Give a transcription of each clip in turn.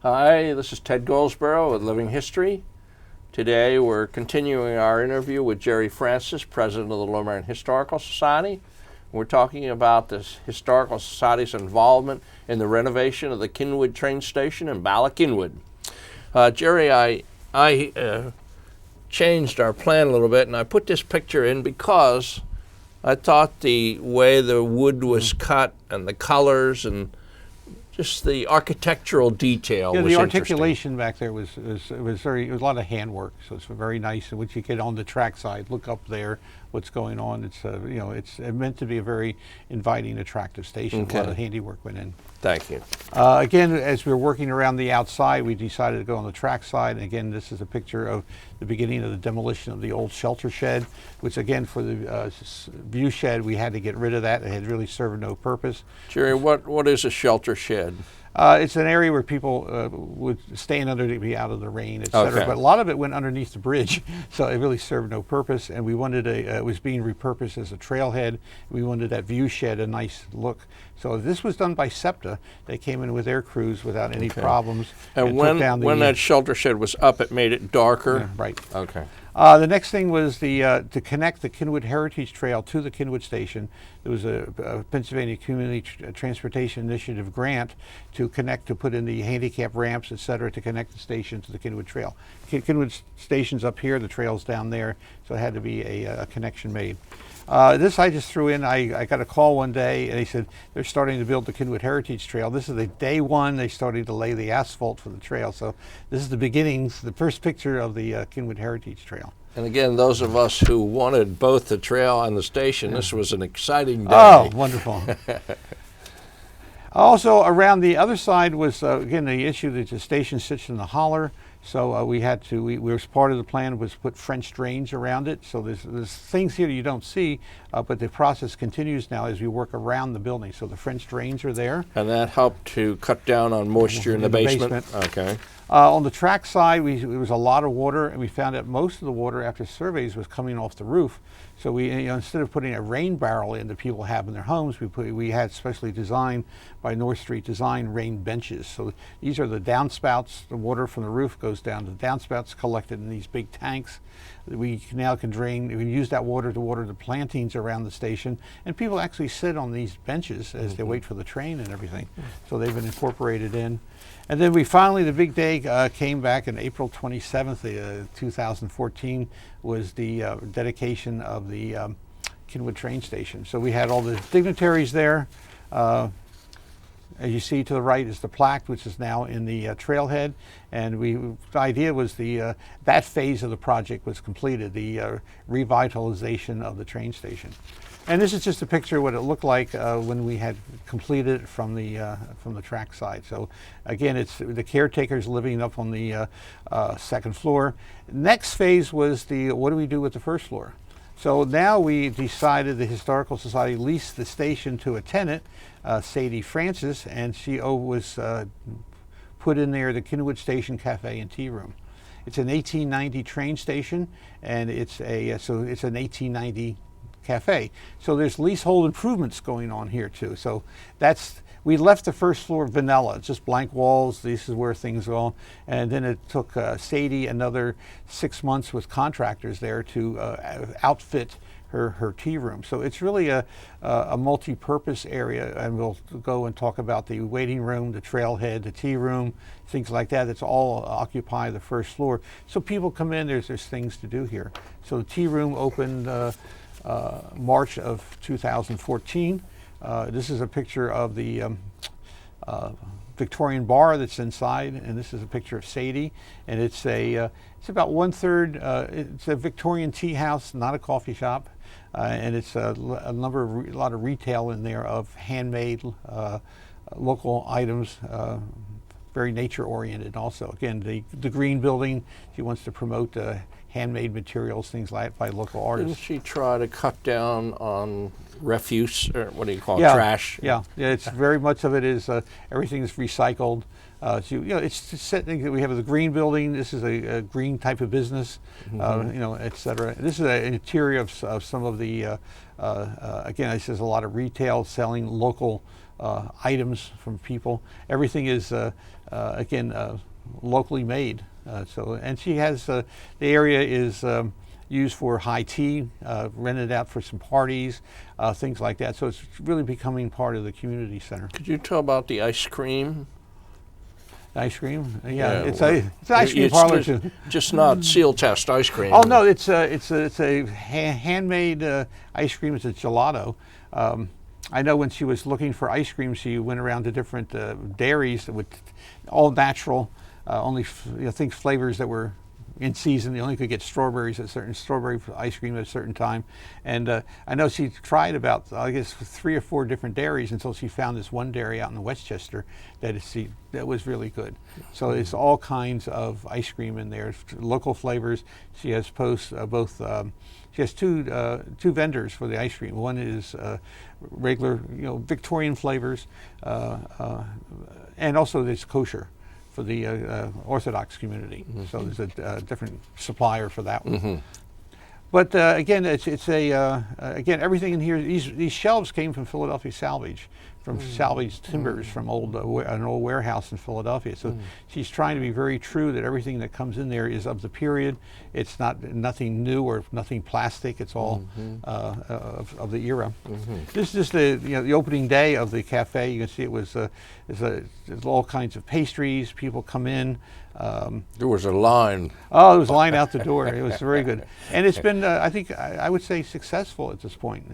Hi, this is Ted Goldsboro with Living History. Today we're continuing our interview with Jerry Francis, President of the Lower Merion Historical Society. We're talking about this Historical Society's involvement in the renovation of the Cynwyd train station in Bala Cynwyd. Jerry, I changed our plan a little bit, and I put this picture in because I thought the way the wood was cut and the colors and just the architectural detail was the interesting. articulation back there was a lot of handwork, so it's very nice. And once you get on the track side, look up there, what's going on. It's it's meant to be a very inviting, attractive station. Okay. A lot of handiwork went in. Thank you. Again, as we were working around the outside, we decided to go on the track side. And again, this is a picture of the beginning of the demolition of the old shelter shed, which again, for the view shed, we had to get rid of that. It had really served no purpose. Jerry, what is a shelter shed? It's an area where people would stand under to be out of the rain, et cetera. Okay. But a lot of it went underneath the bridge, so it really served no purpose. And we wanted it was being repurposed as a trailhead. We wanted that view shed a nice look. So this was done by SEPTA. They came in with their crews without any problems. And when that shelter shed was up, it made it darker? Yeah, right. Okay. The next thing was to connect the Cynwyd Heritage Trail to the Cynwyd Station. There was a Pennsylvania Community Transportation Initiative grant to put in the handicap ramps, et cetera, to connect the station to the Cynwyd Trail. Cynwyd Station's up here, the trail's down there, so it had to be a connection made. This I just threw in. I got a call one day, and they said they're starting to build the Cynwyd Heritage Trail. This is the day one they started to lay the asphalt for the trail. So this is the beginnings, the first picture of the Cynwyd Heritage Trail. And again, those of us who wanted both the trail and the station, this was an exciting day. Oh, wonderful. Also, around the other side was, again, the issue that the station sits in the holler. So we was part of the plan was put French drains around it. So there's things here you don't see, but the process continues now as we work around the building. So the French drains are there. And that helped to cut down on moisture in the basement? Okay. On the track side, there was a lot of water, and we found that most of the water after surveys was coming off the roof. So we, instead of putting a rain barrel in that people have in their homes, we had specially designed by North Street Design rain benches. So these are the downspouts. The water from the roof goes down to the downspouts collected in these big tanks. We now can drain. We can use that water to water the plantings around the station, and people actually sit on these benches as they wait for the train and everything. So they've been incorporated in. And then we finally, the big day came back on April 27th, 2014, was the dedication of the Cynwyd train station. So we had all the dignitaries there. As you see to the right is the plaque, which is now in the trailhead. And the idea was that phase of the project was completed, the revitalization of the train station. And this is just a picture of what it looked like when we had completed it from the track side. So again, it's the caretakers living up on the second floor. Next phase was what do we do with the first floor? So now we decided the Historical Society leased the station to a tenant, Sadie Francis, and she was put in there the Cynwyd Station Cafe and Tea Room. It's an 1890 train station, and it's an 1890 cafe. So there's leasehold improvements going on here too. So we left the first floor vanilla, just blank walls. This is where things go. And then it took Sadie another 6 months with contractors there to outfit her tea room. So it's really a multi-purpose area, and we'll go and talk about the waiting room, the trailhead, the tea room, things like that. It's all occupy the first floor. So people come in, there's things to do here. So the tea room opened March of 2014. This is a picture of the Victorian bar that's inside, and this is a picture of Sadie. And it's about 1/3. It's a Victorian tea house, not a coffee shop, and it's a lot of retail in there of handmade local items. Very nature oriented also. Again, the green building, she wants to promote handmade materials, things like that by local artists. Didn't she try to cut down on refuse, or what do you call it, trash? Yeah, it's very much of it is everything is recycled. So, it's just setting that we have the green building. This is a green type of business, et cetera. This is an interior of some of the, again, this is a lot of retail selling local items from people. Everything is again locally made. And she has the area is used for high tea, rented out for some parties, things like that. So it's really becoming part of the community center. Could you tell about the ice cream? Ice cream? Yeah, it's an ice cream parlor too. Just not seal test ice cream. Oh no, it's a handmade ice cream. It's a gelato. I know when she was looking for ice cream, she went around to different dairies with all natural, only things flavors that were in season. You only could get strawberry ice cream at a certain time. And I know she tried about, I guess, 3 or 4 different dairies until she found this one dairy out in Westchester that was really good. So it's all kinds of ice cream in there, local flavors. She has she has two vendors for the ice cream. One is regular, Victorian flavors, and also there's kosher for the Orthodox community. Mm-hmm. So there's a different supplier for that one. Mm-hmm. But again, again, everything in here. These shelves came from Philadelphia Salvage, from salvaged timbers from an old warehouse in Philadelphia. So she's trying to be very true that everything that comes in there is of the period. It's nothing new or nothing plastic. It's all of the era. Mm-hmm. This is just the opening day of the cafe. You can see it was there's all kinds of pastries. People come in. There was a line. Oh, there was a line out the door. It was very good, and it's been, I think, I would say, successful at this point.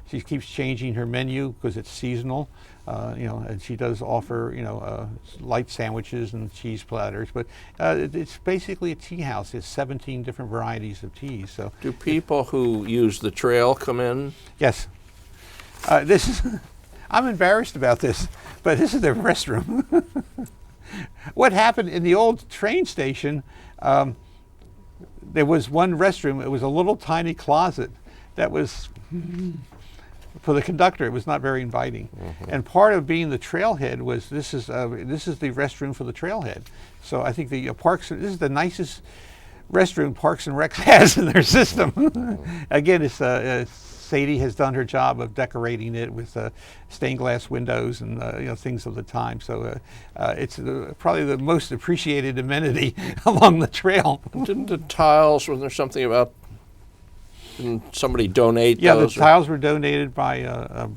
She keeps changing her menu because it's seasonal, and she does offer, light sandwiches and cheese platters. But it's basically a tea house. It's 17 different varieties of teas. So, do people who use the trail come in? Yes. This is. I'm embarrassed about this, but this is the restroom. What happened in the old train station, there was one restroom. It was a little tiny closet that was, for the conductor, it was not very inviting. Mm-hmm. And part of being the trailhead was this is the restroom for the trailhead. So I think the this is the nicest restroom Parks and Rec has in their system. Mm-hmm. Again, it's Sadie has done her job of decorating it with stained glass windows and things of the time. So it's probably the most appreciated amenity along the trail. Didn't the tiles, was there something about somebody donate those? Yeah, the tiles were donated by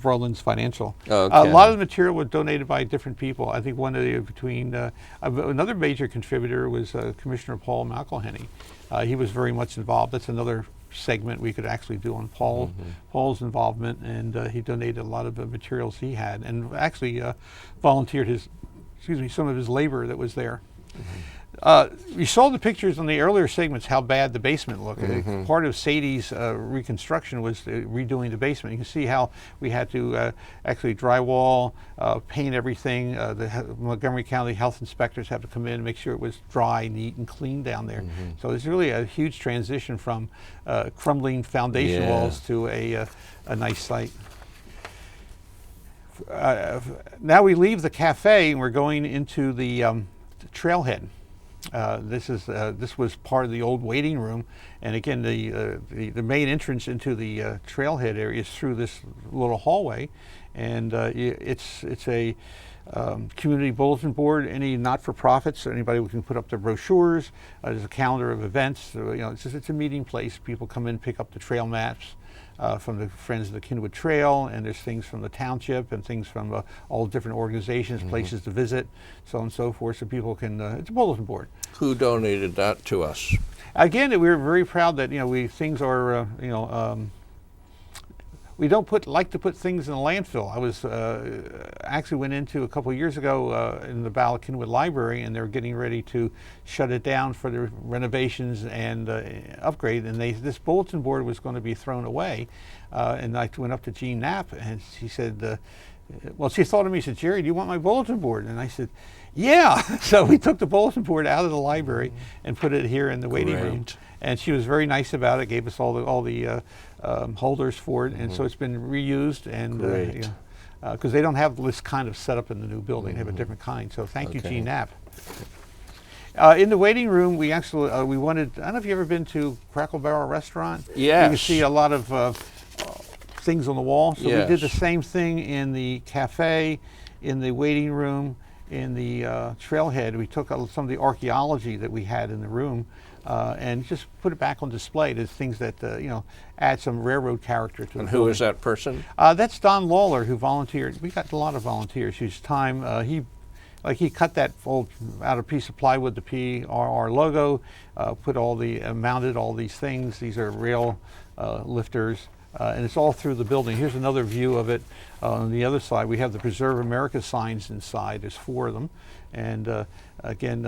Brolin's Financial. Okay. A lot of the material was donated by different people. I think another major contributor was Commissioner Paul McElhenney. He was very much involved. That's another segment we could actually do on Paul's involvement, and he donated a lot of the materials he had, and actually volunteered some of his labor that was there. You saw the pictures on the earlier segments how bad the basement looked. Mm-hmm. Part of Sadie's reconstruction was redoing the basement. You can see how we had to actually drywall, paint everything. The Montgomery County health inspectors have to come in and make sure it was dry, neat, and clean down there. Mm-hmm. So it's really a huge transition from crumbling foundation walls to a nice site. Now we leave the cafe and we're going into the trailhead. This was part of the old waiting room, and again the main entrance into the trailhead area is through this little hallway, and it's a community bulletin board. Any not-for-profits, anybody can put up their brochures. There's a calendar of events. It's a meeting place. People come in, pick up the trail maps from the Friends of the Cynwyd Trail, and there's things from the township and things from all different organizations, places to visit, so on and so forth, so people can, it's a bulletin board. Who donated that to us? Again, we were very proud that, things are, we don't like to put things in the landfill. I was actually went into a couple of years ago in the Bala Cynwyd Library, and they were getting ready to shut it down for the renovations and upgrade. And this bulletin board was going to be thrown away. And I went up to Jean Knapp, and she said, she thought of me. She said, "Jerry, do you want my bulletin board?" And I said, "Yeah." So we took the bulletin board out of the library and put it here in the waiting room. And she was very nice about it. Gave us all the holders for it, and so it's been reused. And because they don't have this kind of setup in the new building, they have a different kind. So thank you, Jean Knapp. In the waiting room, we actually we wanted. I don't know if you've ever been to Crackle Barrel Restaurant. Yes. You can see a lot of things on the wall. So we did the Yes. same thing in the cafe, in the waiting room, in the trailhead. We took some of the archaeology that we had in the room and just put it back on display. There's things that add some railroad character to And the who building. is that person? That's Don Lawler, who volunteered. We got a lot of volunteers whose time he cut that old out of piece of plywood, the PRR logo, put all the mounted all these things. These are rail lifters, and it's all through the building. Here's another view of it. On the other side, we have the Preserve America signs inside. There's 4 of them, and again.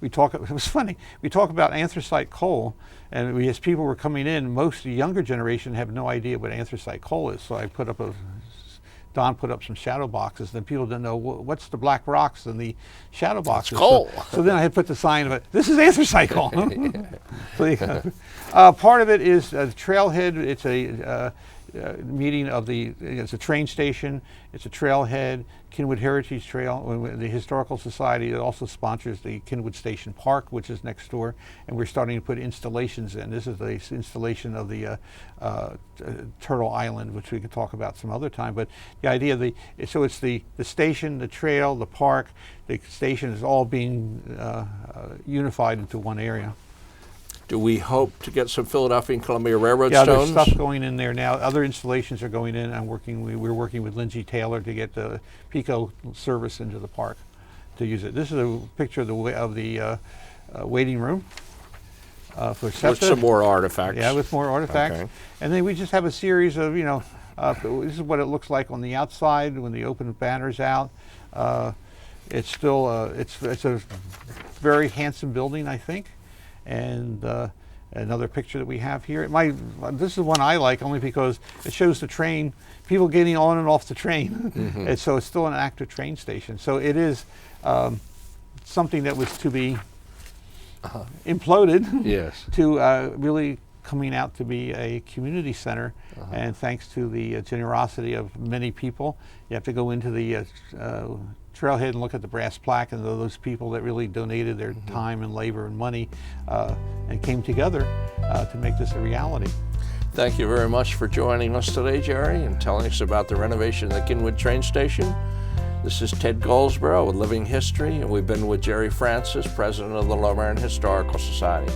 It was funny, we talk about anthracite coal, and as people were coming in, most of the younger generation have no idea what anthracite coal is. So Don put up some shadow boxes, and then people didn't know what's the black rocks in the shadow boxes. coal. So then I had put the sign of it, this is anthracite coal. Part of it is the trailhead. It's a meeting of it's a train station, it's a trailhead, Kinwood Heritage Trail. The Historical Society also sponsors the Kinwood Station Park, which is next door, and we're starting to put installations in. This is the installation of the Turtle Island, which we can talk about some other time. But the idea so it's the station, the trail, the park, the station is all being unified into one area. Do we hope to get some Philadelphia and Columbia Railroad Yeah, stones? there's stuff going in there now. Other installations are going in. We're working with Lindsay Taylor to get the Pico service into the park to use it. This is a picture of the waiting room for SEPTA. With some more artifacts. Yeah, with more artifacts. Okay. And then we just have a series of, this is what it looks like on the outside when the open banner's out. It's still, it's a very handsome building, I think. And another picture that we have here. This is one I like only because it shows the train, people getting on and off the train. Mm-hmm. And so it's still an active train station. So it is something that was to be imploded Yes. to really coming out to be a community center. And thanks to the generosity of many people, you have to go into the trailhead and look at the brass plaque, and those people that really donated their time and labor and money and came together to make this a reality. Thank you very much for joining us today, Jerry, and telling us about the renovation of the Kinwood train station. This is Ted Goldsboro with Living History, and we've been with Jerry Francis, President of the Lower Merion Historical Society.